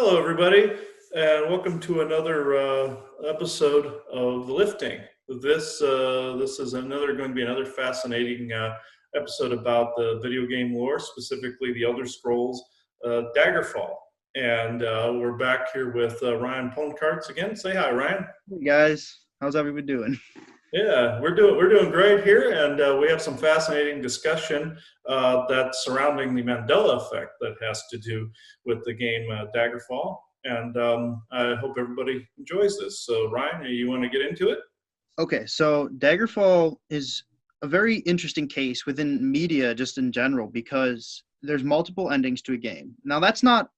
Hello, everybody, and welcome to another episode of the Lifting. This is going to be another fascinating episode about the video game lore, specifically the Elder Scrolls Daggerfall. And we're back here with Ryan Poncarts again. Say hi, Ryan. Hey guys, how's everybody doing? Yeah, we're doing great here, and we have some fascinating discussion that's surrounding the Mandela effect that has to do with the game Daggerfall. And I hope everybody enjoys this. So, Ryan, you want to get into it? Okay, so Daggerfall is a very interesting case within media just in general because there's multiple endings to a game. Now that's not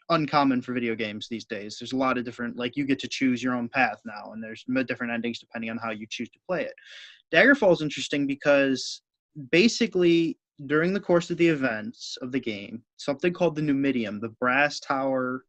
uncommon for video games these days. There's a lot of different, like you get to choose your own path now, and there's different endings depending on how you choose to play it. Daggerfall is interesting because basically during the course of the events of the game, something called the Numidium, the brass tower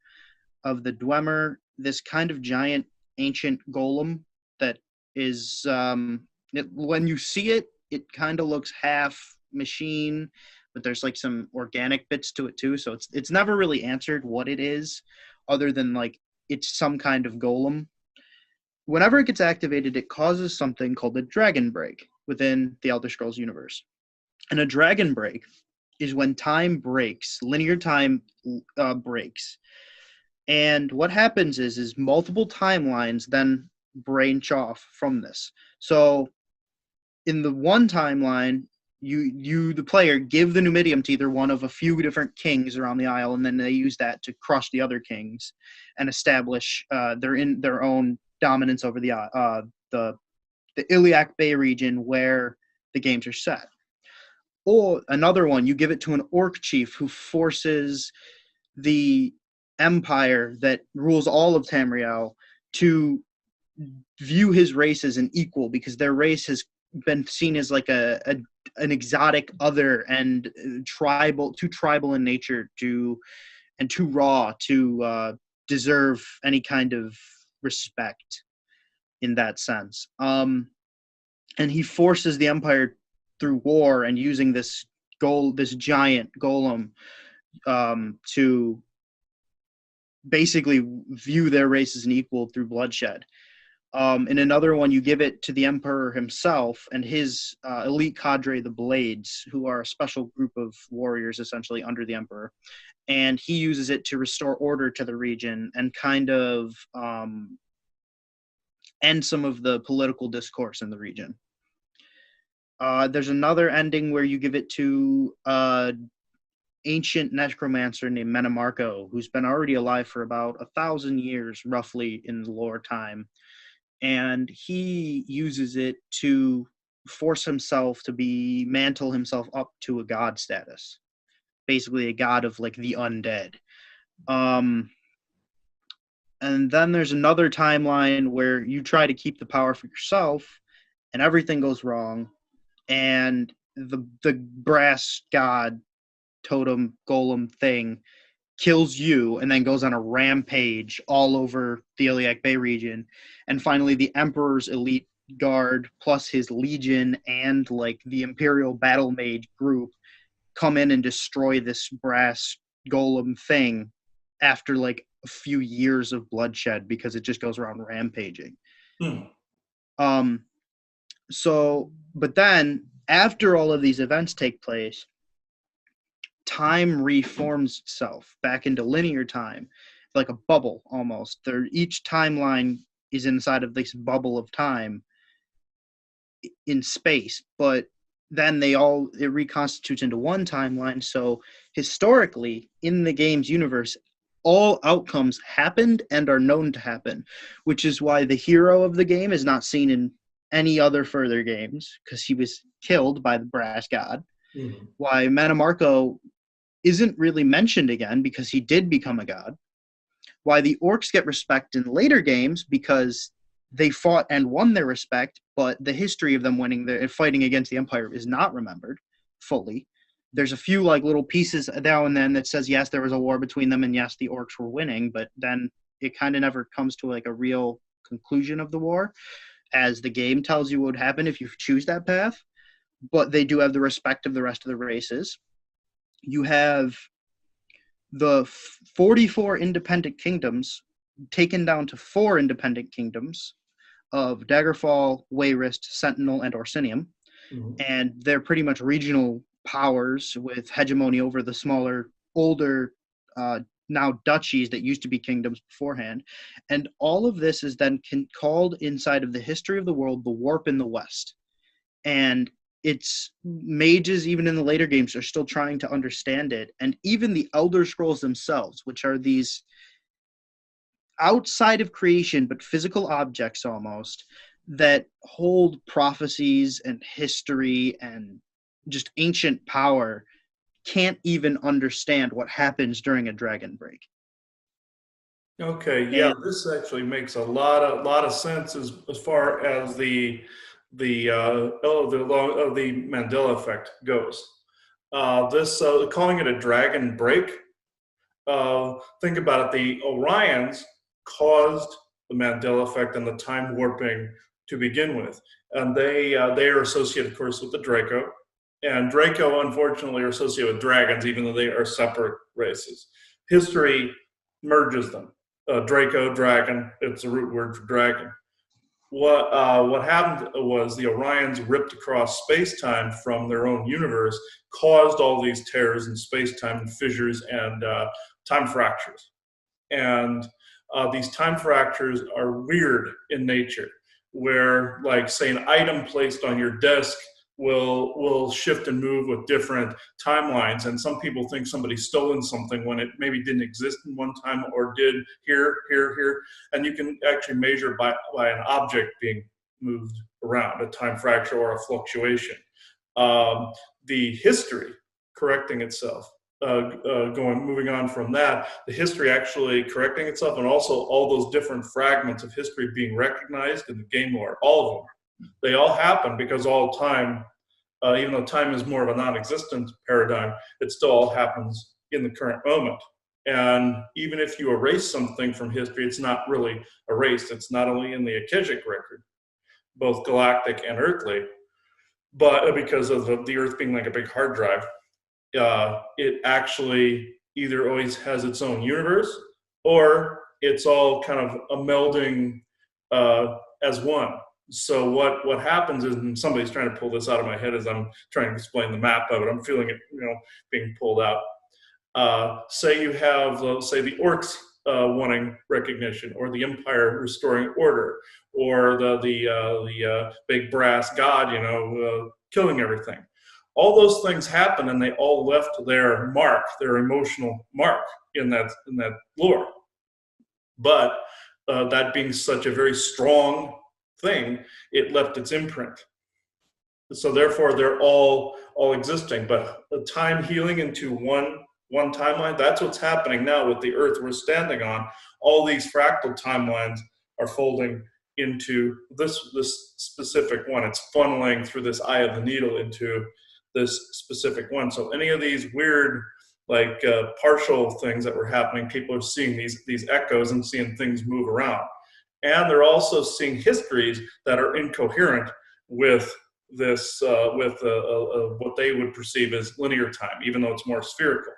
of the Dwemer, this kind of giant ancient golem that is, when you see it, it kind of looks half machine, but there's like some organic bits to it too. So it's never really answered what it is, other than like it's some kind of golem. Whenever it gets activated, it causes something called a dragon break within the Elder Scrolls universe. And a dragon break is when time breaks, linear time breaks. And what happens is multiple timelines then branch off from this. So in the one timeline, you the player give the Numidium to either one of a few different kings around the Isle, and then they use that to crush the other kings and establish their own dominance over the Iliac Bay region where the games are set. Or another one, you give it to an orc chief who forces the empire that rules all of Tamriel to view his race as an equal, because their race has been seen as like an exotic other and too tribal in nature and too raw to deserve any kind of respect in that sense. And he forces the empire through war and using this giant golem to basically view their race as an equal through bloodshed. In another one, you give it to the Emperor himself and his elite cadre, the Blades, who are a special group of warriors essentially under the Emperor. And he uses it to restore order to the region and kind of end some of the political discourse in the region. There's another ending where you give it to ancient necromancer named Menemarco, who's been already alive for about 1,000 years, roughly, in the lore time. And he uses it to force himself to mantle himself up to a god status, basically a god of like the undead. And then there's another timeline where you try to keep the power for yourself and everything goes wrong, and the brass god totem golem thing kills you and then goes on a rampage all over the Iliac Bay region. And finally, the Emperor's elite guard plus his legion and like the Imperial battle mage group come in and destroy this brass golem thing after like a few years of bloodshed, because it just goes around rampaging. But then after all of these events take place, time reforms itself back into linear time, like a bubble almost. Each timeline is inside of this bubble of time in space, but then it reconstitutes into one timeline. So historically, in the game's universe, all outcomes happened and are known to happen, which is why the hero of the game is not seen in any other further games, because he was killed by the brass god. Mm-hmm. Why Menemarco isn't really mentioned again, because he did become a god. Why the orcs get respect in later games, because they fought and won their respect, but the history of them fighting against the Empire is not remembered fully. There's a few like little pieces now and then that says, yes, there was a war between them, and yes, the orcs were winning, but then it kind of never comes to like a real conclusion of the war, as the game tells you what would happen if you choose that path. But they do have the respect of the rest of the races. You have the 44 independent kingdoms taken down to 4 independent kingdoms of Daggerfall, Wayrest, Sentinel, and Orsinium. Mhm. And they're pretty much regional powers with hegemony over the smaller, older, now duchies that used to be kingdoms beforehand. And all of this is then called inside of the history of the world the Warp in the West. And it's mages, even in the later games, are still trying to understand it. And even the Elder Scrolls themselves, which are these outside of creation but physical objects almost that hold prophecies and history and just ancient power, can't even understand what happens during a dragon break. Okay, yeah, And this actually makes a lot of sense as far as the Mandela effect goes. This calling it a dragon break. Think about it. The Orions caused the Mandela effect and the time warping to begin with, and they are associated, of course, with the Draco. And Draco, unfortunately, are associated with dragons, even though they are separate races. History merges them. Draco, dragon, it's a root word for dragon. What happened was the Orions ripped across space-time from their own universe, caused all these tears in space-time and fissures and time fractures. And these time fractures are weird in nature, where, like, say, an item placed on your desk will shift and move with different timelines, and some people think somebody's stolen something when it maybe didn't exist in one time or did here, and you can actually measure by an object being moved around, a time fracture or a fluctuation. um, the history correcting itself, moving on from that, the history actually correcting itself, and also all those different fragments of history being recognized in the game lore, all of them. They all happen because all time, even though time is more of a non-existent paradigm, it still all happens in the current moment. And even if you erase something from history, it's not really erased. It's not only in the Akashic record, both galactic and earthly, but because of the Earth being like a big hard drive, it actually either always has its own universe, or it's all kind of a melding as one. So what happens is, and somebody's trying to pull this out of my head as I'm trying to explain the map of it. I'm feeling it, being pulled out. Say you have, say, the orcs wanting recognition, or the Empire restoring order, or the big brass god, killing everything. All those things happen, and they all left their mark, their emotional mark in that lore. But that being such a very strong thing, it left its imprint. So therefore, they're all existing. But the time healing into one timeline, that's what's happening now with the Earth we're standing on. All these fractal timelines are folding into this specific one. It's funneling through this eye of the needle into this specific one. So any of these weird, like, partial things that were happening, people are seeing these echoes and seeing things move around, and they're also seeing histories that are incoherent with this, what they would perceive as linear time, even though it's more spherical.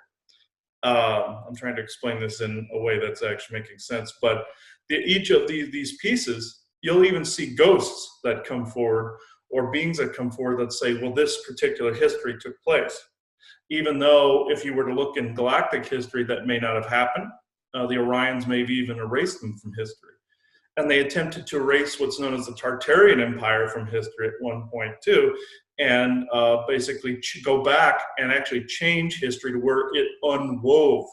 I'm trying to explain this in a way that's actually making sense, but each of these pieces, you'll even see ghosts that come forward, or beings that come forward that say, well, this particular history took place. Even though if you were to look in galactic history, that may not have happened. The Orions may have even erased them from history. And they attempted to erase what's known as the Tartarian Empire from history at one point too, and basically go back and actually change history to where it unwove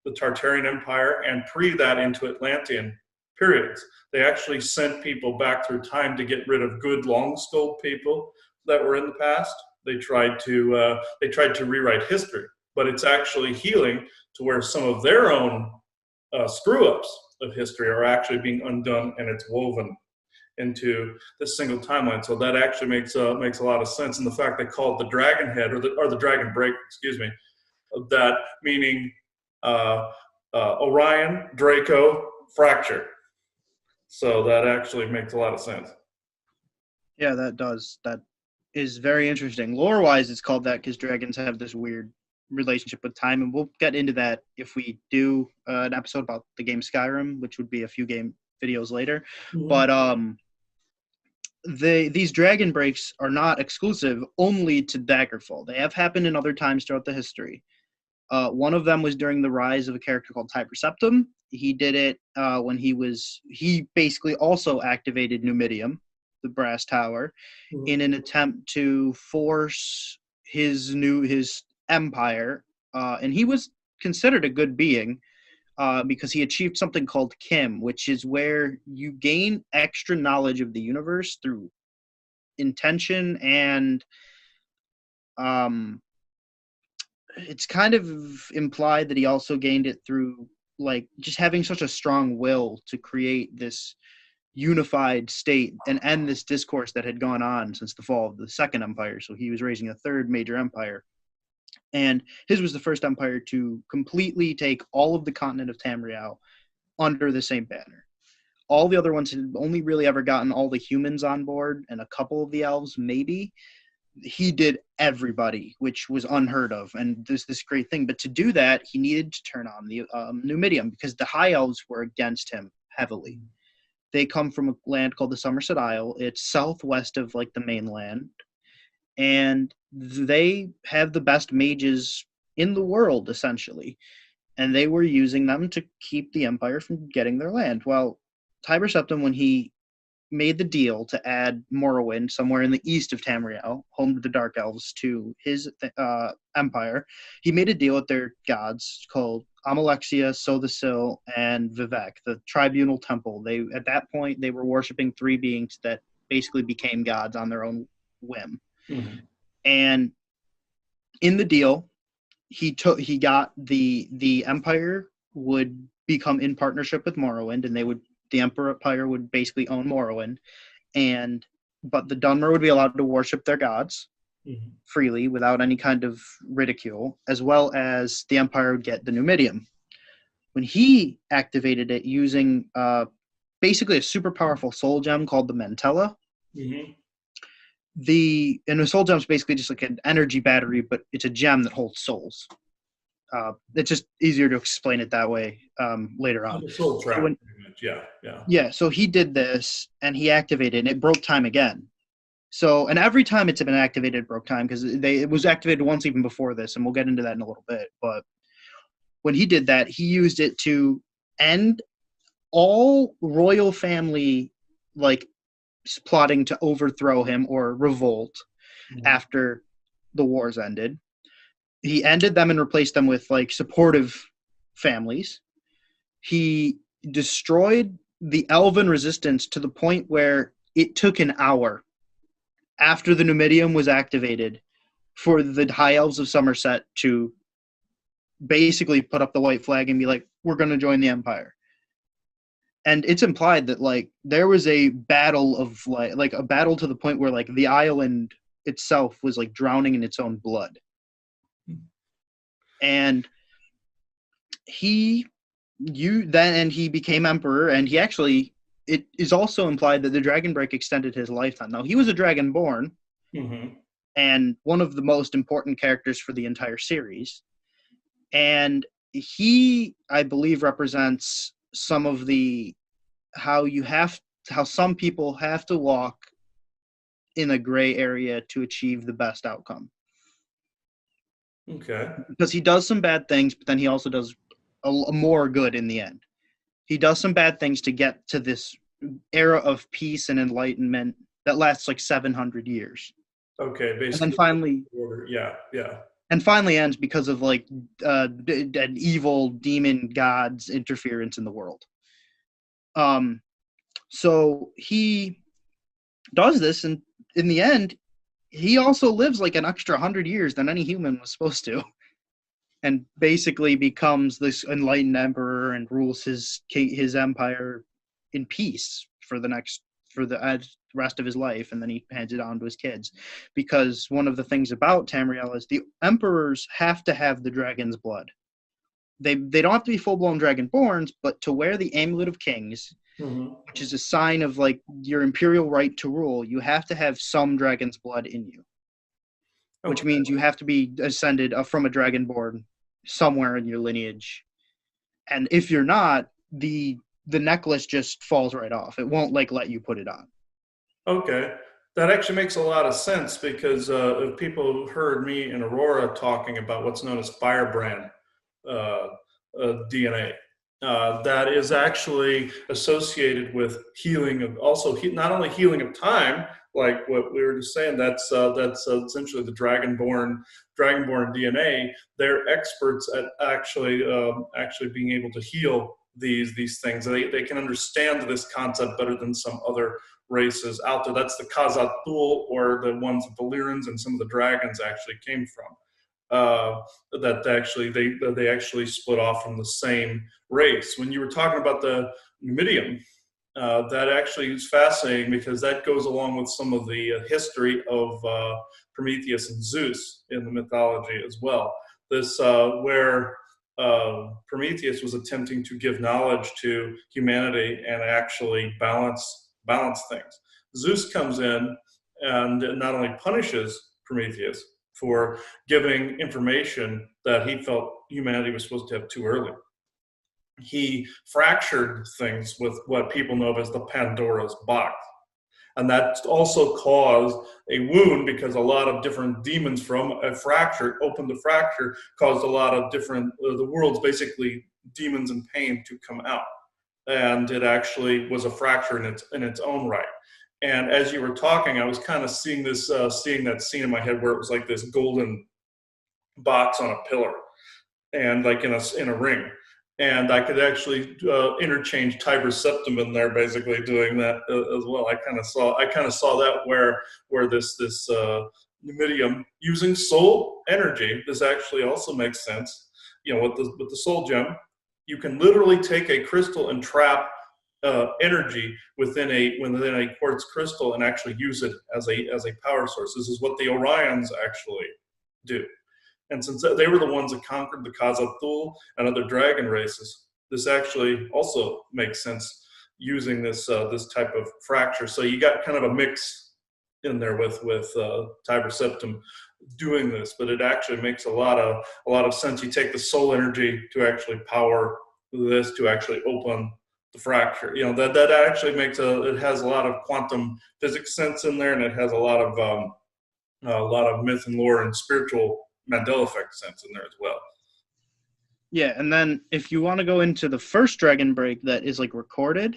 the Tartarian Empire and pre that into Atlantean periods. They actually sent people back through time to get rid of good long-skulled people that were in the past. They tried to rewrite history, but it's actually healing to where some of their own screw-ups of history are actually being undone, and it's woven into this single timeline. So that actually makes a lot of sense. And the fact they call it the Dragon Head, or the Dragon Break, excuse me, that meaning Orion, Draco, fracture. So that actually makes a lot of sense. yeah, that does. That is very interesting. Lore-wise, it's called that because dragons have this weird relationship with time, and we'll get into that if we do an episode about the game Skyrim, which would be a few game videos later. Mhm. But these dragon breaks are not exclusive only to Daggerfall. They have happened in other times throughout the history. One of them was during the rise of a character called Tiber Septim. He did it when he basically also activated Numidium, the brass tower, in Mhm. an attempt to force his empire. And he was considered a good being because he achieved something called Kim, which is where you gain extra knowledge of the universe through intention and um, it's kind of implied that he also gained it through like just having such a strong will to create this unified state and end this discourse that had gone on since the fall of the second empire. So he was raising a third major empire, and his was the first empire to completely take all of the continent of Tamriel under the same banner. All the other ones had only really ever gotten all the humans on board and a couple of the elves maybe. He did everybody, which was unheard of, and this great thing. But to do that, he needed to turn on the Numidium because the High Elves were against him heavily. They come from a land called the Somerset Isle. It's southwest of like the mainland, and they have the best mages in the world essentially. And they were using them to keep the Empire from getting their land. Well, Tiber Septim, when he made the deal to add Morrowind somewhere in the east of Tamriel, home to the Dark Elves, to his empire. He made a deal with their gods called Amalexia, Sothisil, and Vivek, the Tribunal Temple. They at that point they were worshiping three beings that basically became gods on their own whim. Mhm. And in the deal, he got the empire would become in partnership with Morrowind, and the Empire would basically own Morrowind, but the Dunmer would be allowed to worship their gods Mhm. freely without any kind of ridicule, as well as the Empire would get the Numidium. When he activated it using basically a super powerful soul gem called the Mantella, Mhm. and a soul gem is basically just like an energy battery, but it's a gem that holds souls. It's just easier to explain it that way later on. Like a soul So track, pretty much. Yeah, yeah. yeah, so he did this and he activated, and it broke time again. So, and every time it's been activated, it broke time because it was activated once even before this, and we'll get into that in a little bit. But when he did that, he used it to end all royal family like plotting to overthrow him or revolt Mhm. after the wars ended. He ended them and replaced them with like supportive families. He destroyed the elven resistance to the point where it took an hour after the Numidium was activated for the High Elves of Somerset to basically put up the white flag and be like, we're going to join the Empire. And it's implied that like there was a battle of like a battle to the point where like the island itself was like drowning in its own blood. And he he became emperor, and he actually, it is also implied that the dragon break extended his lifetime. Now he was a dragonborn Mhm. and one of the most important characters for the entire series, and he, I believe, represents some of the how some people have to walk in a gray area to achieve the best outcome, Okay. because he does some bad things but then he also does a more good in the end. He does some bad things to get to this era of peace and enlightenment that lasts like 700 years, Okay. and then Basically, order. Yeah, yeah. finally ends because of like an evil demon god's interference in the world. um so he does this, and in the end he also lives like an extra 100 years than any human was supposed to, and basically becomes this enlightened emperor and rules his empire in peace for the rest of his life, and then he hands it on to his kids. Because one of the things about Tamriel is the emperors have to have the dragon's blood. They don't have to be full-blown dragonborns, but to wear the amulet of kings, Mhm. which is a sign of like your imperial right to rule, you have to have some dragon's blood in you. which Okay. means you have to be ascended from a dragonborn somewhere in your lineage. And if you're not, the necklace just falls right off. It won't like let you put it on. Okay. That actually makes a lot of sense because if people heard me and Aurora talking about what's known as firebrand uh, DNA. That is actually associated with healing of also not only healing of time, like what we were just saying. That's essentially the dragonborn DNA. They're experts at actually being able to heal these things. They can understand this concept better than some other races out there. That's the Khazad-dûl, or the ones that the Lyrans and some of the dragons actually came from. That they actually split off from the same race. When you were talking about the Numidium, that actually is fascinating because that goes along with some of the history of Prometheus and Zeus in the mythology as well. This where Prometheus was attempting to give knowledge to humanity and actually balance things. Zeus comes in and not only punishes Prometheus for giving information that he felt humanity was supposed to have too early. He fractured things with what people know as the Pandora's box. And that also caused a wound because a lot of different demons from a fracture, opened the fracture, caused a lot of different, the world's basically demons and pain to come out. And it actually was a fracture in its own right. And as you were talking, I was kind of seeing seeing that scene in my head where it was like this golden box on a pillar, and like in a ring, and I could actually interchange Tiber Septim in there, basically doing that as well. I kind of saw that where this Numidium using soul energy. This actually also makes sense. You know, with the soul gem, you can literally take a crystal and trap energy within a quartz crystal and actually use it as a power source. This is what the Orions actually do. And since they were the ones that conquered the Khazad-dûl and other dragon races, this actually also makes sense using this type of fracture. So you got kind of a mix in there with Tiber Septim doing this, but it actually makes a lot of sense. You take the soul energy to actually power this to actually open the fracture. You know, that actually it has a lot of quantum physics sense in there, and it has a lot of myth and lore and spiritual Mandela effect sense in there as well. Yeah, and then if you want to go into the first Dragon Break that is like recorded,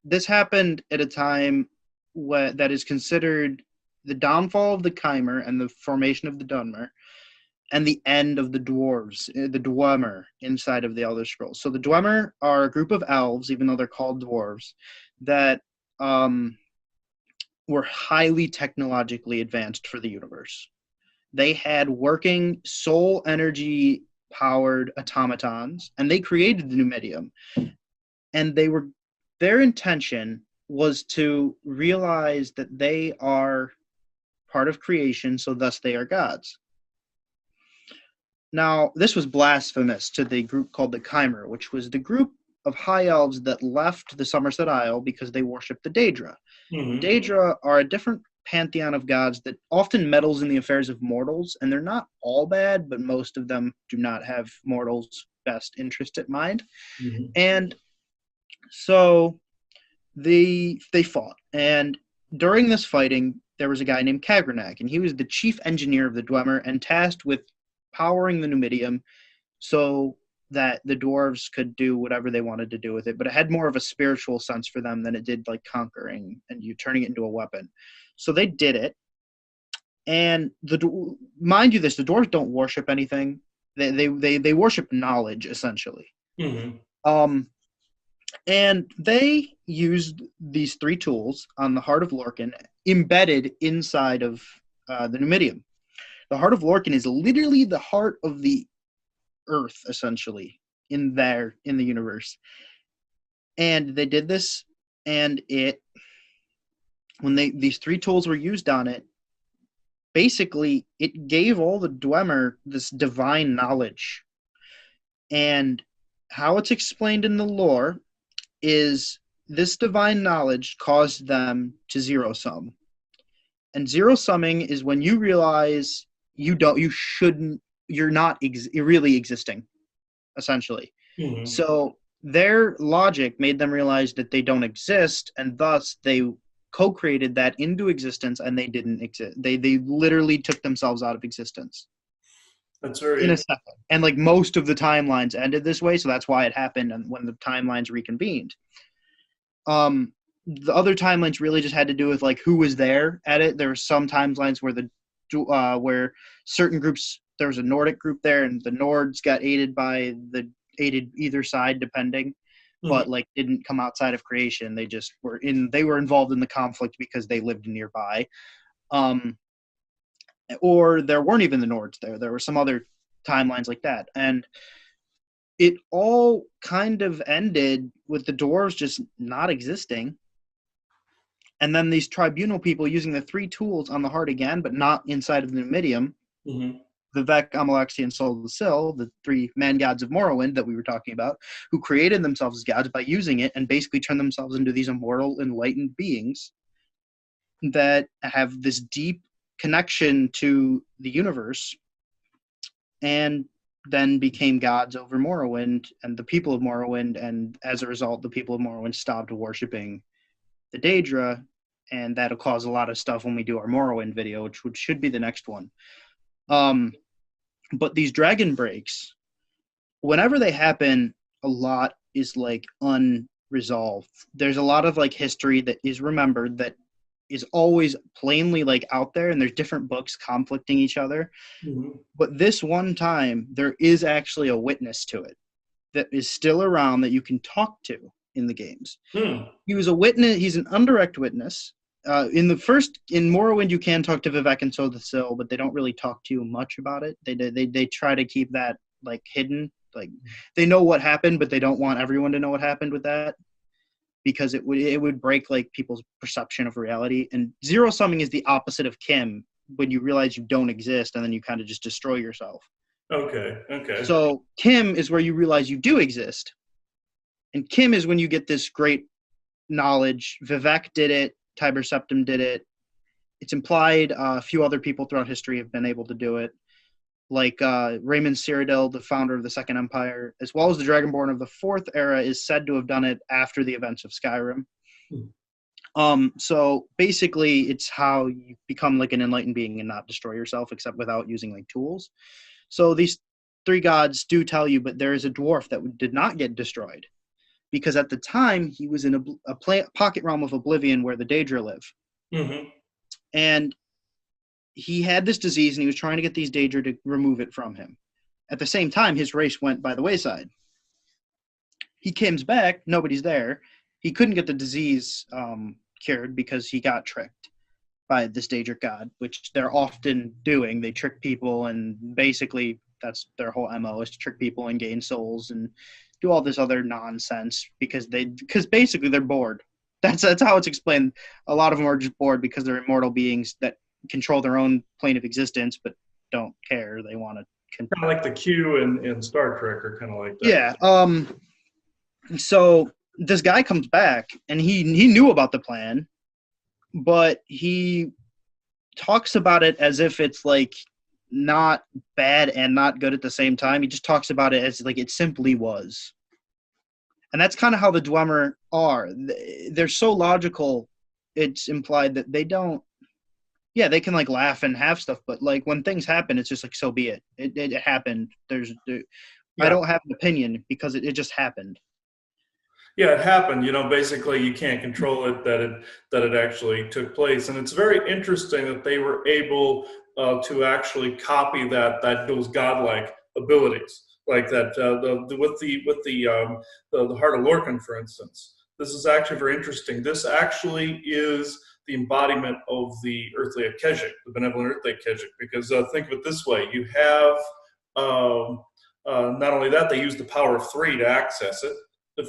this happened at a time that is considered the downfall of the Chimer and the formation of the Dunmer, and the end of the dwarves, the Dwemer inside of the Elder Scrolls. So the Dwemer are a group of elves, even though they're called dwarves, that were highly technologically advanced for the universe. They had working soul energy powered automatons, and they created the Numidium. And their intention was to realize that they are part of creation, so thus they are gods. Now, this was blasphemous to the group called the Chimer, which was the group of high elves that left the Somerset Isle because they worshipped the Daedra. Mm-hmm. The Daedra are a different pantheon of gods that often meddles in the affairs of mortals, and they're not all bad, but most of them do not have mortals' best interest at mind. Mm-hmm. And so they fought, and during this fighting, there was a guy named Kagranak, and he was the chief engineer of the Dwemer and tasked with powering the Numidium so that the dwarves could do whatever they wanted to do with it, but it had more of a spiritual sense for them than it did like conquering and you turning it into a weapon. So they did it, and mind you, the dwarves don't worship anything. They worship knowledge essentially. Mm-hmm. And they used these three tools on the Heart of Lorcan embedded inside of the Numidium. The Heart of Lorcan is literally the heart of the Earth, essentially, in the universe. And they did this, and when these three tools were used on it, basically it gave all the Dwemer this divine knowledge. And how it's explained in the lore is this divine knowledge caused them to zero sum. And zero summing is when you realize you're not really existing, essentially. Hmm. So their logic made them realize that they don't exist, and thus they co-created that into existence, and they didn't exist. They literally took themselves out of existence That's very in a interesting. second. And like most of the timelines ended this way, so that's why it happened and when the timelines reconvened. The other timelines really just had to do with like who was there at it. There were some timelines where certain groups, there was a Nordic group there, and the Nords got aided either side depending, Hmm. but like didn't come outside of creation. They were involved in the conflict because they lived nearby. Um, or there weren't even the Nords there. There were some other timelines like that, and it all kind of ended with the dwarves just not existing, and then these tribunal people using the three tools on the heart again, but not inside of the Numidium. Hmm. Vivek, Amalexi, and Soul of the Sill, the three man gods of Morrowind that we were talking about, who created themselves as gods by using it and basically turned themselves into these immortal, enlightened beings that have this deep connection to the universe, and then became gods over Morrowind and the people of Morrowind. And as a result, the people of Morrowind stopped worshiping the Daedra, and that'll cause a lot of stuff when we do our Morrowind video, which should be the next one. Um, but these dragon breaks, whenever they happen, a lot is like unresolved. There's a lot of like history that is remembered that is always plainly like out there, and there's different books conflicting each other. Hmm. But this one time, there is actually a witness to it that is still around that you can talk to in the games. Hmm. He was a witness. He's an indirect witness. In Morrowind, you can talk to Vivek and Soul the Sill, but they don't really talk to you much about it. They try to keep that like hidden. Like they know what happened, but they don't want everyone to know what happened with that because it would break like people's perception of reality. And zero summing is the opposite of Kim when you realize you don't exist and then you kind of just destroy yourself. Okay. Okay. So Kim is where you realize you do exist, and Kim is when you get this great knowledge. Vivek did it. Tiber Septim did it. It's implied a few other people throughout history have been able to do it, like Raymond Cyrodiil, the founder of the Second Empire, as well as the Dragonborn of the Fourth Era, is said to have done it after the events of Skyrim. Hmm. So basically, it's how you become like an enlightened being and not destroy yourself, except without using like tools. So these three gods do tell you, but there is a dwarf that did not get destroyed because at the time he was in a pocket realm of oblivion where the Daedra live, Hmm. and he had this disease and he was trying to get these Daedra to remove it from him. At the same time, his race went by the wayside. He comes back, nobody's there. He couldn't get the disease cured because he got tricked by this Daedric god, which they're often doing. They trick people, and basically that's their whole MO is to trick people and gain souls and do all this other nonsense because basically they're bored. That's how it's explained. A lot of them are just bored because they're immortal beings that control their own plane of existence, but don't care. They want to. Kind of like the Q in Star Trek, or kind of like that. Yeah. So this guy comes back, and he knew about the plan, but he talks about it as if it's like not bad and not good at the same time. He just talks about it as like it simply was. And that's kind of how the Dwemer are. They're so logical, it's implied that they don't, yeah, they can like laugh and have stuff, but like when things happen, it's just like, so be it. It happened. I Yeah. don't have an opinion because it just happened. Yeah, it happened. Basically, you can't control it. That it actually took place, and it's very interesting that they were able to actually copy those godlike abilities, like that with the Heart of Lorcan, for instance. This is actually very interesting. This actually is the embodiment of the earthly Akeshik, the benevolent earthly Akeshik, because think of it this way: you have not only that, they use the power of three to access it,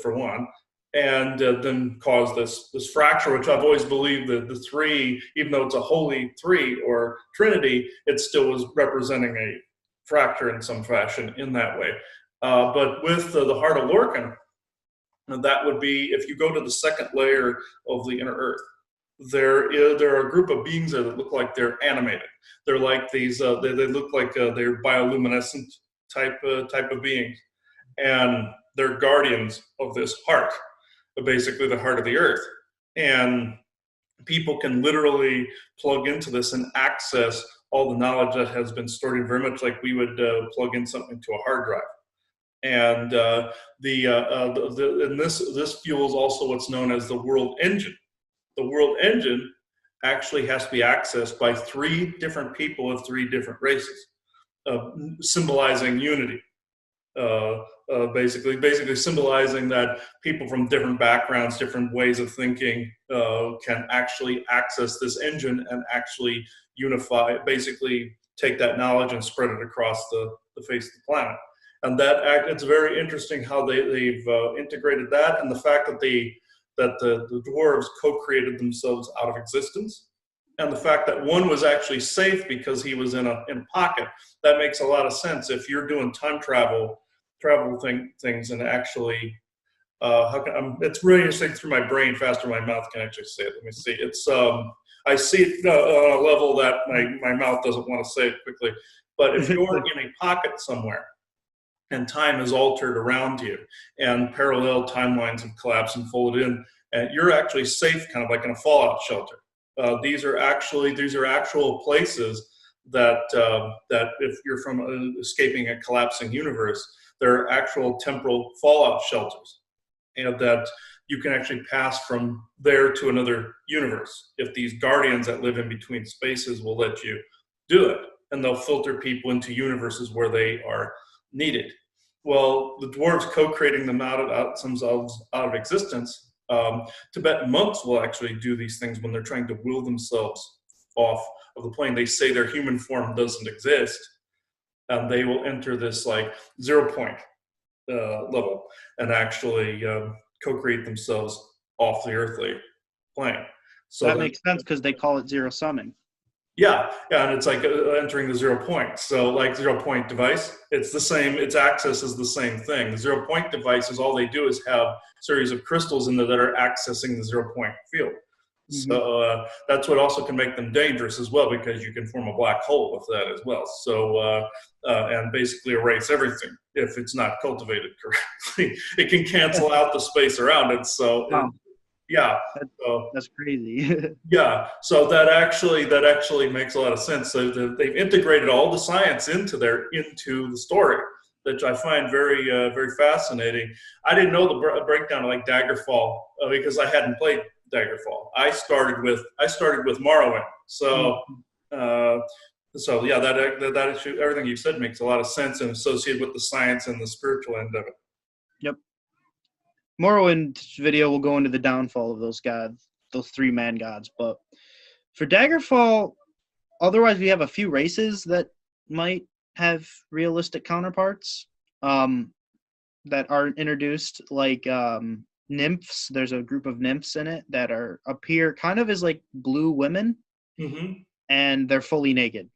for one, and then cause this fracture, which I've always believed that the three, even though it's a holy three or trinity, it still is representing a fracture in some fashion in that way. But with the Heart of Lorcan, that would be if you go to the second layer of the inner earth. there are a group of beings there that look like they're animated. They're like these. They look like they're bioluminescent type of beings, and they're guardians of this heart, basically the heart of the earth. And people can literally plug into this and access all the knowledge that has been stored in, very much like we would plug in something to a hard drive. And and this fuels also what's known as the world engine. The world engine actually has to be accessed by three different people of three different races, symbolizing unity. Basically symbolizing that people from different backgrounds, different ways of thinking, can actually access this engine and actually unify, basically take that knowledge and spread it across the face of the planet. And it's very interesting how they've integrated that, and the fact that the dwarves co-created themselves out of existence, and the fact that one was actually safe because he was in a pocket. That makes a lot of sense if you're doing time travel things, and actually it's really interesting through my brain faster than my mouth can actually say it. Let me see. It's I see it on a level that my mouth doesn't want to say it quickly. But if you're in a pocket somewhere and time is altered around you and parallel timelines have collapsed and folded in, and you're actually safe, kind of like in a fallout shelter. These are actual places that if you're from escaping a collapsing universe, there are actual temporal fallout shelters, and that you can actually pass from there to another universe if these guardians that live in between spaces will let you do it, and they'll filter people into universes where they are needed. Well, the dwarves co-creating them themselves out of existence. Tibetan monks will actually do these things when they're trying to will themselves off of the plane. They say their human form doesn't exist, and they will enter this like 0 point level and actually co-create themselves off the earthly plane. So that makes sense because they call it zero summing. Yeah, and it's like entering the 0 point. So like 0 point device, it's the same, its access is the same thing. The 0 point devices, all they do is have a series of crystals in there that are accessing the 0 point field. Mm-hmm. So that's what also can make them dangerous as well, because you can form a black hole with that as well. So, and basically erase everything if it's not cultivated correctly. It can cancel out the space around it. So, wow. Yeah, that's crazy. Yeah, so that actually makes a lot of sense. So they've integrated all the science into the story, which I find very fascinating. I didn't know the breakdown of like Daggerfall because I hadn't played Daggerfall. I started with Morrowind. So so yeah, that issue, everything you said makes a lot of sense and associated with the science and the spiritual end of it. Yep. Morrowind's video will go into the downfall of those gods, those three man gods. But for Daggerfall, otherwise we have a few races that might have realistic counterparts that are introduced, like nymphs. There's a group of nymphs in it that appear kind of as like blue women, and they're fully naked.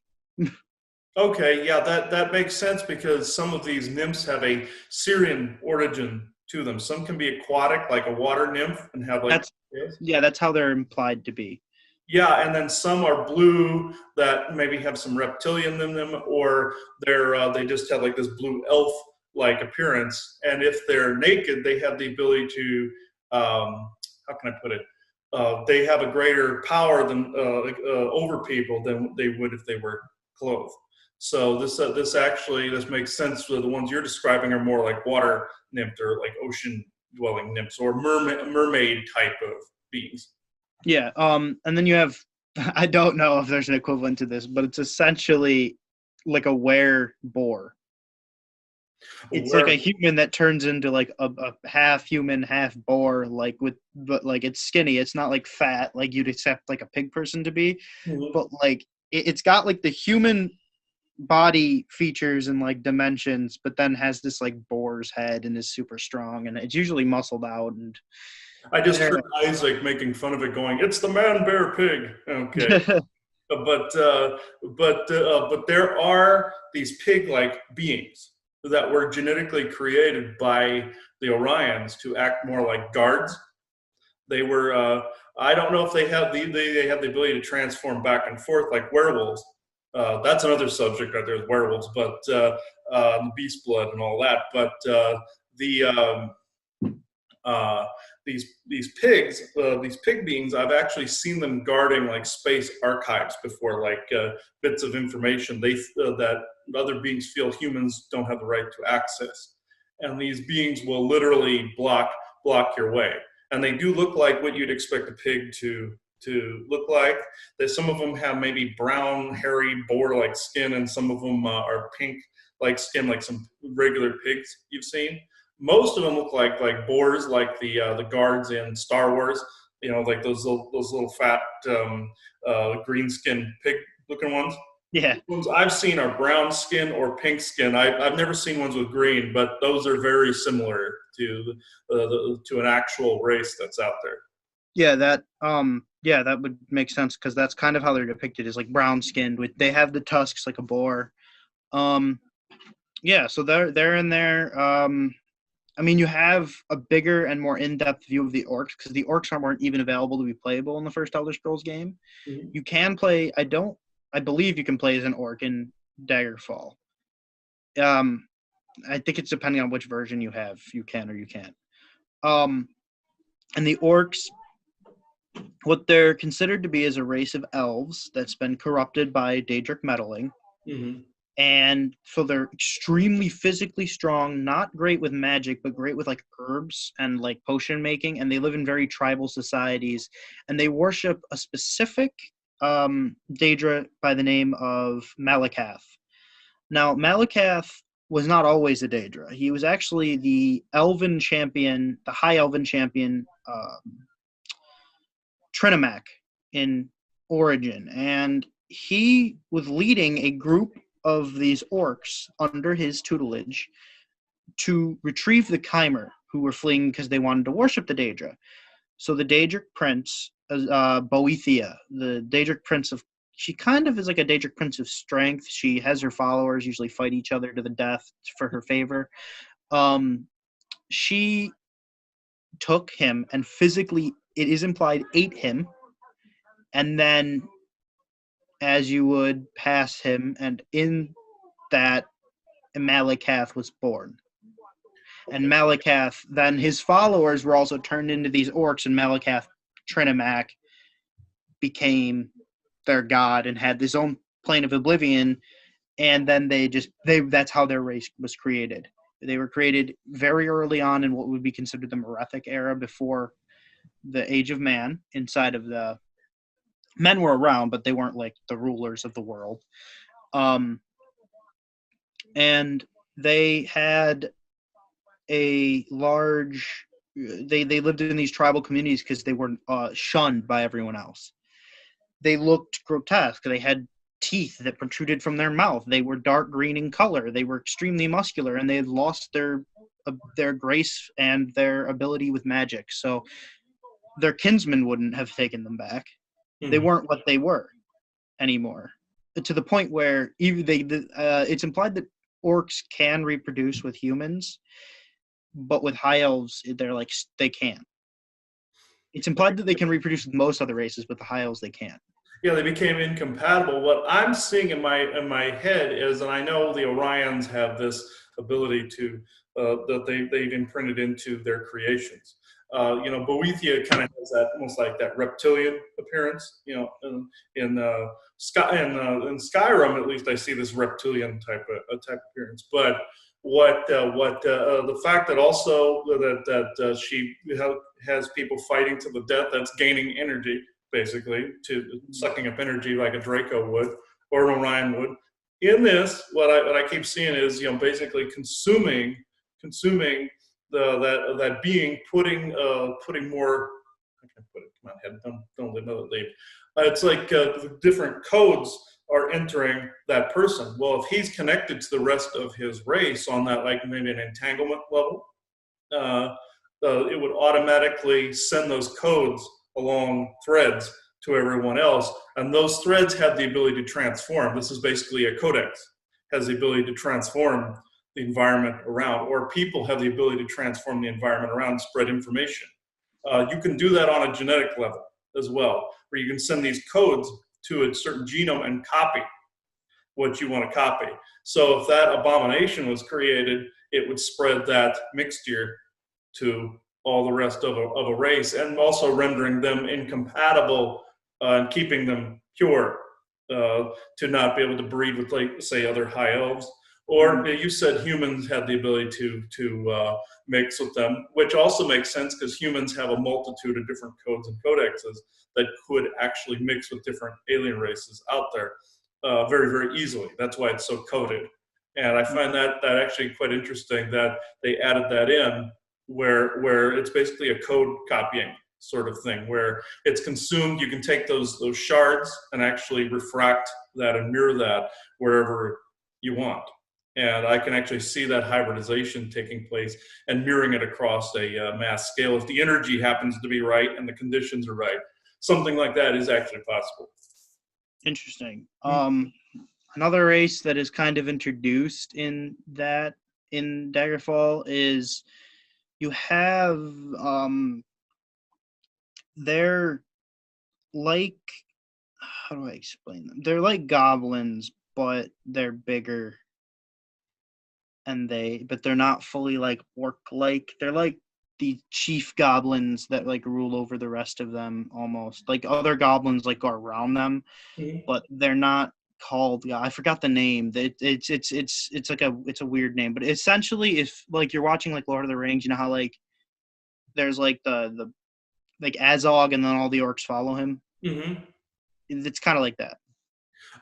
Okay, yeah, that makes sense because some of these nymphs have a Syrian origin to them. Some can be aquatic, like a water nymph, and have like that's how they're implied to be. Yeah, and then some are blue that maybe have some reptilian in them, or they just have like this blue elf-like appearance. And if they're naked, they have the ability to how can I put it? They have a greater power than over people than they would if they were clothed. So this makes sense. The ones you're describing are more like water nymph or like ocean dwelling nymphs or mermaid type of beings. Yeah. And then you have, I don't know if there's an equivalent to this, but it's essentially like a were-boar. It's like a human that turns into like a half human, half boar, but like it's skinny. It's not like fat like you'd expect like a pig person to be, but like it's got like the human body features and like dimensions, but then has this like boar's head and is super strong, and it's usually muscled out. And I just heard Isaac making fun of it, going, "It's the man bear pig." Okay, but there are these pig-like beings that were genetically created by the Orions to act more like guards. They were I don't know if they have they have the ability to transform back and forth like werewolves. That's another subject right there, with werewolves, but the beast blood and all that. But the uh, these pig beings, I've actually seen them guarding like space archives before, like bits of information that other beings feel humans don't have the right to access, and these beings will literally block your way, and they do look like what you'd expect a pig to look like. That some of them have maybe brown, hairy, boar-like skin, and some of them are pink like skin, like some regular pigs you've seen. Most of them look like boars, like the guards in Star Wars. You know, like those little fat green skin pig looking ones. Yeah. Ones I've seen are brown skin or pink skin. I've never seen ones with green, but those are very similar to an actual race that's out there. Yeah, that would make sense because that's kind of how they're depicted, is like brown skinned with they have the tusks like a boar. Um yeah, so they're in there. I mean, you have a bigger and more in-depth view of the orcs because the orcs weren't even available to be playable in the first Elder Scrolls game. Mm-hmm. You can play. I believe you can play as an orc in Daggerfall. I think it's depending on which version you have. You can or you can't. And the orcs, what they're considered to be, is a race of elves that's been corrupted by Daedric meddling. Mm-hmm. And so they're extremely physically strong, not great with magic, but great with like herbs and like potion making. And they live in very tribal societies, and they worship a specific Daedra by the name of Malakath. Now, Malakath was not always a Daedra. He was actually the elven champion, the high elven champion, Trinimac in origin. And he was leading a group of these orcs under his tutelage to retrieve the Chimer, who were fleeing because they wanted to worship the Daedra. So the Daedric prince, Boethia, the Daedric prince of, she kind of is like a Daedric prince of strength. She has her followers usually fight each other to the death for her favor. She took him and physically, it is implied, ate him, and then as you would pass him, and in that Malakath was born. And Malakath, then his followers were also turned into these orcs, and Malakath Trinimac became their god and had this own plane of oblivion. And then that's how their race was created. They were created very early on in what would be considered the Merethic era, before the Age of Man. Inside of the men were around, but they weren't like the rulers of the world. And they had a large, they lived in these tribal communities because they were shunned by everyone else. They looked grotesque. They had teeth that protruded from their mouth. They were dark green in color. They were extremely muscular, and they had lost their grace and their ability with magic. So their kinsmen wouldn't have taken them back. Mm-hmm. They weren't what they were anymore. To the point where even it's implied that orcs can reproduce with humans, but with high elves, they can't. It's implied that they can reproduce with most other races, but the high elves they can't. Yeah, they became incompatible. What I'm seeing in my head is, and I know the Orions have this ability to that they've imprinted into their creations. Boethia kind of has that almost like that reptilian appearance. In Skyrim, at least I see this reptilian type appearance. But the fact that also that she has people fighting to the death, that's gaining energy, basically, to sucking up energy like a Draco would or an Orion would. In this, what I keep seeing is basically consuming that being, putting more. I can't put it. Come on, head. Don't let it leave. It's like different codes are entering that person. Well, if he's connected to the rest of his race on that, like maybe an entanglement level, it would automatically send those codes along threads to everyone else, and those threads have the ability to transform. This is basically a codex, has the ability to transform the environment around, or people have the ability to transform the environment around and spread information. You can do that on a genetic level. as well, where you can send these codes to a certain genome and copy what you want to copy. So if that abomination was created, it would spread that mixture to all the rest of a race, and also rendering them incompatible and keeping them pure to not be able to breed with, like, say, other high elves. Or you said humans had the ability to mix with them, which also makes sense because humans have a multitude of different codes and codexes that could actually mix with different alien races out there very, very easily. That's why it's so coded. And I find that actually quite interesting that they added that in, where it's basically a code copying sort of thing, where it's consumed. You can take those shards and actually refract that and mirror that wherever you want. And I can actually see that hybridization taking place and mirroring it across a mass scale if the energy happens to be right and the conditions are right. Something like that is actually possible. Interesting. Another race that is kind of introduced in Daggerfall is you have they're like, how do I explain them? They're like goblins, but they're bigger, but they're not fully like orc-like. They're like the chief goblins that like rule over the rest of them, almost like other goblins like go around them, but they're not called. Yeah, I forgot the name. It's like it's a weird name, but essentially, if like you're watching like Lord of the Rings, you know how like there's like the like Azog, and then all the orcs follow him. It's kind of like that.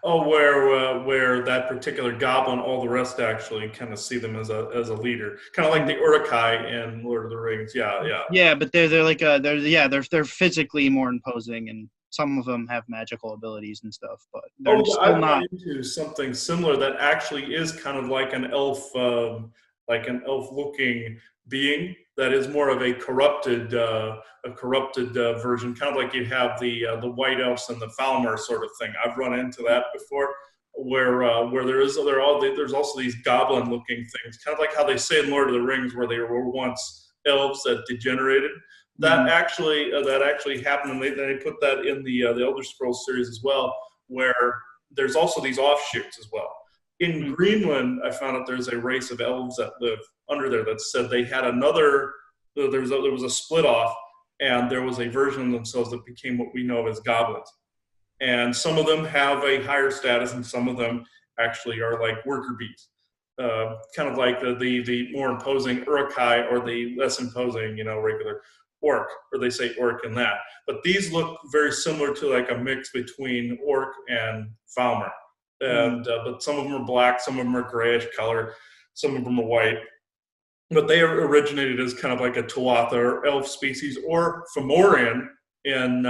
Oh, where that particular goblin, all the rest actually kind of see them as a leader, kind of like the Uruk-hai in Lord of the Rings. Yeah, yeah. Yeah, but they're like they're physically more imposing, and some of them have magical abilities and stuff, but they're still I've not. run into something similar that actually is kind of like an elf, looking being that is more of a corrupted version, kind of like you have the white elves and the Falmer sort of thing. I've run into that before, where there's also these goblin looking things, kind of like how they say in Lord of the Rings, where they were once elves that degenerated. That actually happened, and they put that in the Elder Scrolls series as well, where there's also these offshoots as well. In Greenland, I found out there's a race of elves that live under there that said they had another. There was a split off, and there was a version of themselves that became what we know as goblins. And some of them have a higher status, and some of them actually are like worker bees, kind of like the more imposing Uruk-hai or the less imposing, regular orc, or they say orc in that. But these look very similar to like a mix between orc and Falmer. And but some of them are black, some of them are grayish color, some of them are white. But they originated as kind of like a Tuatha or elf species, or Fomorian in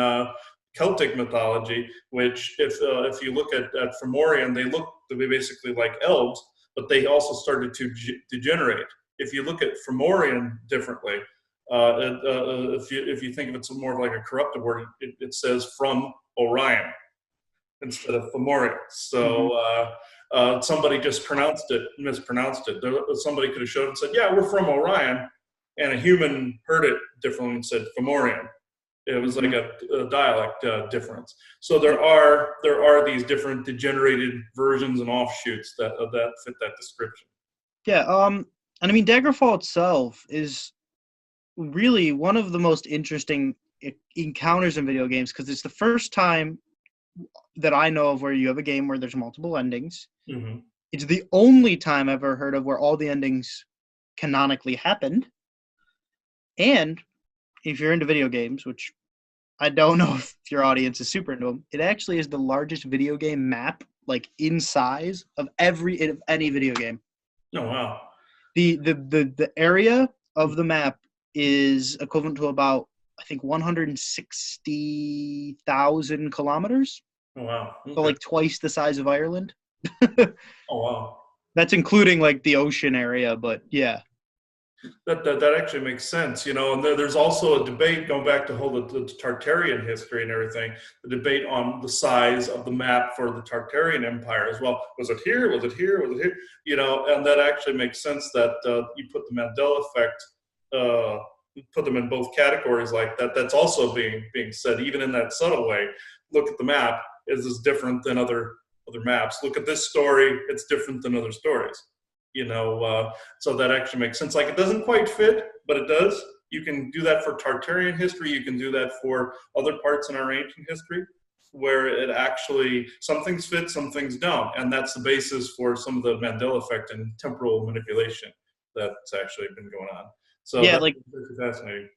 Celtic mythology, which if you look at Fomorian, they look to be basically like elves, but they also started to degenerate. If you look at Fomorian differently, if you think of it more of like a corrupted word, it says from Orion instead of Fomorian. So somebody just mispronounced it. Somebody could have showed it and said, "Yeah, we're from Orion," and a human heard it differently and said Fomorian. It was like a dialect difference. So there are these different degenerated versions and offshoots that fit that description. Yeah, and I mean Daggerfall itself is really one of the most interesting encounters in video games, because it's the first time that I know of where you have a game where there's multiple endings. It's the only time I've ever heard of where all the endings canonically happened. And if you're into video games, which I don't know if your audience is super into them, it actually is the largest video game map, like in size, of any video game. Oh wow! The area of the map is equivalent to about, I think, 160,000 kilometers. Oh wow! Okay. So like twice the size of Ireland. Oh wow! That's including like the ocean area, but yeah. That actually makes sense, and there's also a debate going back to the Tartarian history and everything, the debate on the size of the map for the Tartarian Empire as well. Was it here? Was it here? Was it here? And that actually makes sense that you put the Mandela effect put them in both categories like that. That's also being said, even in that subtle way. Look at the map. Is this different than other maps? Look at this story. It's different than other stories. So that actually makes sense. Like, it doesn't quite fit, but it does. You can do that for Tartarian history. You can do that for other parts in our ancient history, where it actually, some things fit, some things don't, and that's the basis for some of the Mandela effect and temporal manipulation that's actually been going on. So Yeah, that's like fascinating.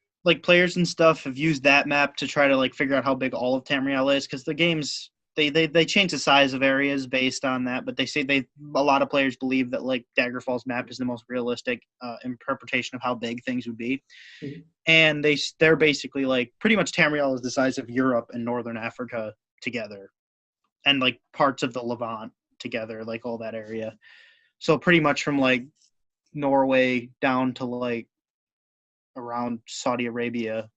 players and stuff have used that map to try to like figure out how big all of Tamriel is, because the games they change the size of areas based on that, but they say a lot of players believe that like Daggerfall's map is the most realistic interpretation of how big things would be. Mm-hmm. And they're basically like pretty much Tamriel is the size of Europe and Northern Africa together, and like parts of the Levant together, like all that area. So pretty much from like Norway down to like around Saudi Arabia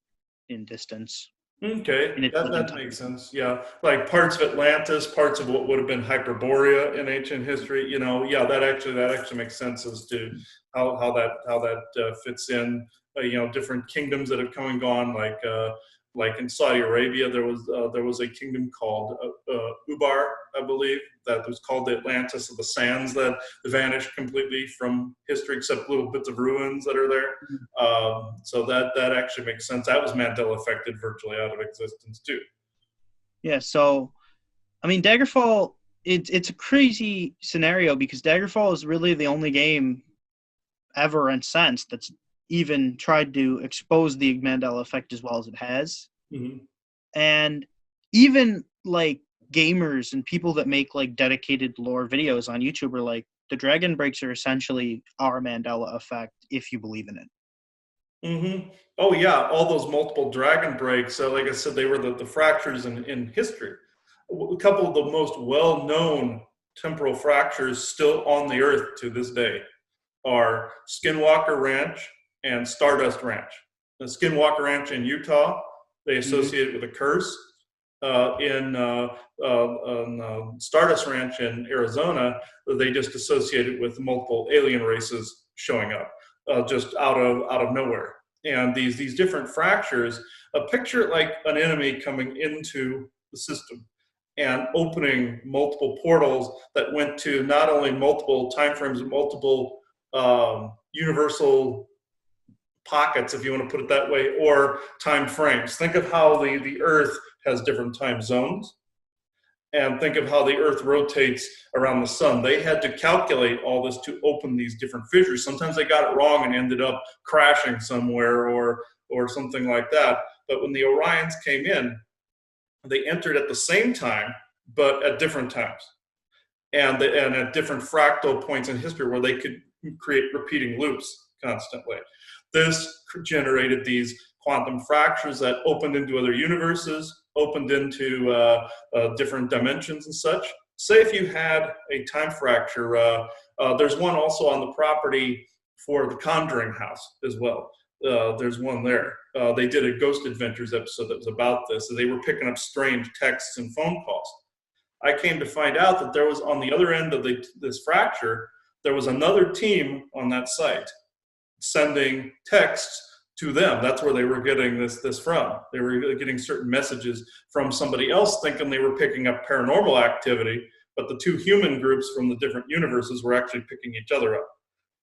in distance. Okay, In its that like that entire. makes sense. Yeah, like parts of Atlantis, parts of what would have been Hyperborea in ancient history. Yeah, that actually makes sense as to how that fits in. Different kingdoms that have come and gone. Like in Saudi Arabia, there was a kingdom called Ubar, I believe, that was called the Atlantis of the Sands, that vanished completely from history, except little bits of ruins that are there. So that actually makes sense. That was Mandela affected virtually out of existence too. Yeah, so I mean Daggerfall it's a crazy scenario because Daggerfall is really the only game ever and since that's even tried to expose the Mandela effect as well as it has. Mm-hmm. And even like gamers and people that make like dedicated lore videos on YouTube are like the dragon breaks are essentially our Mandela effect if you believe in it. Mm-hmm. Oh yeah, all those multiple dragon breaks. So, like I said, they were the fractures in history. A couple of the most well-known temporal fractures still on the Earth to this day are Skinwalker Ranch and Stardust Ranch. The Skinwalker Ranch in Utah, they Mm-hmm. associate it with a curse. In Stardust Ranch in Arizona, they just associate it with multiple alien races showing up just out of nowhere. And these different fractures, picture it like an enemy coming into the system and opening multiple portals that went to not only multiple time frames, but multiple universal pockets, if you want to put it that way, or time frames. Think of how the Earth has different time zones, and think of how the Earth rotates around the sun. They had to calculate all this to open these different fissures. Sometimes they got it wrong and ended up crashing somewhere or something like that. But when the Orions came in, they entered at the same time, but at different times and at different fractal points in history where they could create repeating loops constantly. This generated these quantum fractures that opened into other universes, opened into different dimensions and such. Say if you had a time fracture, there's one also on the property for the Conjuring House as well. There's one there. They did a Ghost Adventures episode that was about this, and they were picking up strange texts and phone calls. I came to find out that there was on the other end of this fracture, there was another team on that site sending texts to them. That's where they were getting this from. They were getting certain messages from somebody else thinking they were picking up paranormal activity, but the two human groups from the different universes were actually picking each other up.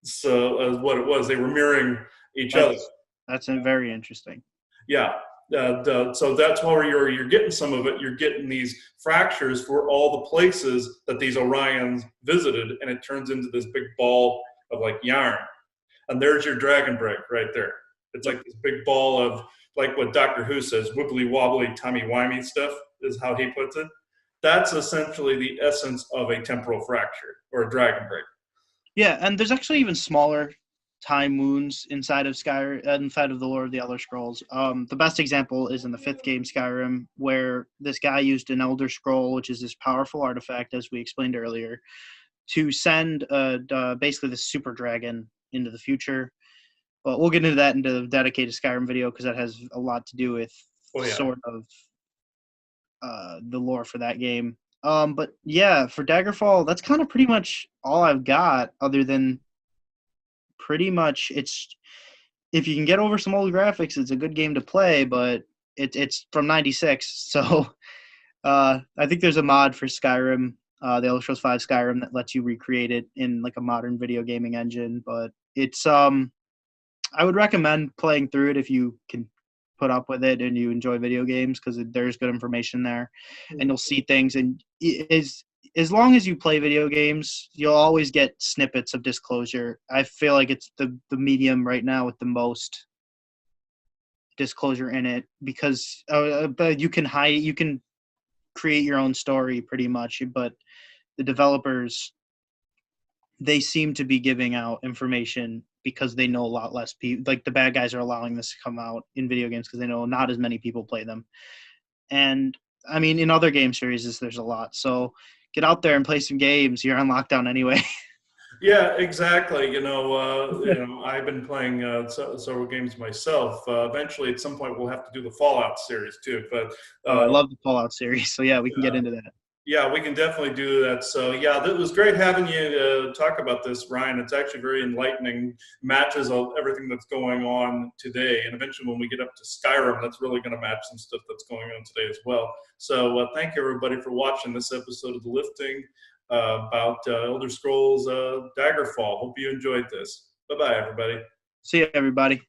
So what it was, they were mirroring each other. That's very interesting. Yeah. So that's why you're getting some of it. You're getting these fractures for all the places that these Orions visited, and it turns into this big ball of like yarn. And there's your dragon break right there. It's like this big ball of, like what Doctor Who says, wibbly wobbly, timey-wimey stuff is how he puts it. That's essentially the essence of a temporal fracture or a dragon break. Yeah, and there's actually even smaller time wounds inside of inside of the lore of the Elder Scrolls. The best example is in the fifth game, Skyrim, where this guy used an Elder Scroll, which is this powerful artifact, as we explained earlier, to send basically the super dragon into the future. But we'll get into that into the dedicated Skyrim video because that has a lot to do with sort of the lore for that game. But yeah, for Daggerfall, that's kind of pretty much all I've got, other than pretty much if you can get over some old graphics, it's a good game to play. But it's from '96, so I think there's a mod for Skyrim, the Elder Scrolls V Skyrim, that lets you recreate it in like a modern video gaming engine. But it's I would recommend playing through it if you can put up with it and you enjoy video games, because there's good information there, and you'll see things. And as long as you play video games, you'll always get snippets of disclosure. I feel like it's the medium right now with the most disclosure in it, because but you can hide, you can create your own story pretty much, but the developers, they seem to be giving out information because they know a lot less people. Like the bad guys are allowing this to come out in video games because they know not as many people play them. And I mean, in other game series, there's a lot. So get out there and play some games. You're on lockdown anyway. Yeah, exactly. I've been playing several games myself. Eventually, at some point, we'll have to do the Fallout series too. But Oh, I love the Fallout series. So yeah, we can get into that. yeah, we can definitely do that. So yeah, it was great having you talk about this, Ryan. It's actually very enlightening. Matches of everything that's going on today, and eventually, when we get up to Skyrim, that's really going to match some stuff that's going on today as well. So thank you everybody for watching this episode of The Lifting about Elder Scrolls Daggerfall. Hope you enjoyed this. Bye bye, everybody. See you, everybody.